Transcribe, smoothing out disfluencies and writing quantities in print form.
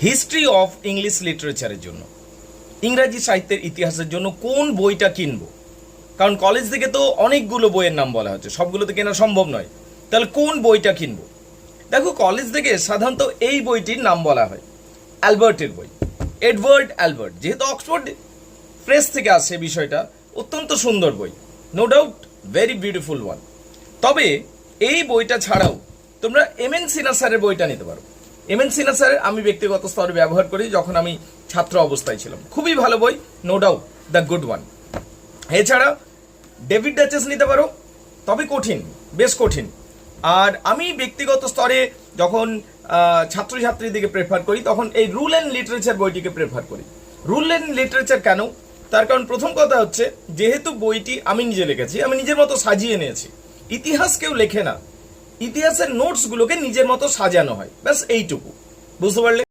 History of English লিটারেচারের জন্য, ইংরাজি সাহিত্যের ইতিহাসের জন্য কোন বইটা কিনবো? কারণ কলেজ থেকে তো অনেকগুলো বইয়ের নাম বলা হচ্ছে, সবগুলো তো কেনা সম্ভব নয়। তাহলে কোন বইটা কিনবো? দেখো, কলেজ থেকে সাধারণত এই বইটির নাম বলা হয় অ্যালবার্টের বই, এডওয়ার্ড অ্যালবার্ট। যেহেতু অক্সফোর্ড প্রেস থেকে আসে বিষয়টা, অত্যন্ত সুন্দর বই, no doubt very beautiful one. তবে এই বইটা ছাড়াও তোমরা এমএন সিনহা স্যারের বইটা নিতে পারো। এমএন সিনহা স্যারের আমি ব্যক্তিগত স্তরে ব্যবহার করি যখন আমি ছাত্র অবস্থায় ছিলাম, খুবই ভালো বই, no doubt the good one. এছাড়া ডেভিড ডাচেস নিতে পারো, তবে কঠিন, বেশ কঠিন। আর আমি ব্যক্তিগত স্তরে যখন ছাত্রছাত্রীদেরকে প্রেফার করি তখন এই রুল অ্যান্ড লিটারেচার বইটিকে প্রেফার করি। রুল অ্যান্ড লিটারেচার কেন? তার কারণ প্রথম কথা হচ্ছে, যেহেতু বইটি আমি নিজে লিখেছি, আমি নিজের মতো সাজিয়ে নিয়েছি। ইতিহাস কেউ লেখে না, ইতিহাসের নোটসগুলোকে নিজের মতো সাজানো হয়, ব্যাস এইটুকু। বুঝতে পারলে?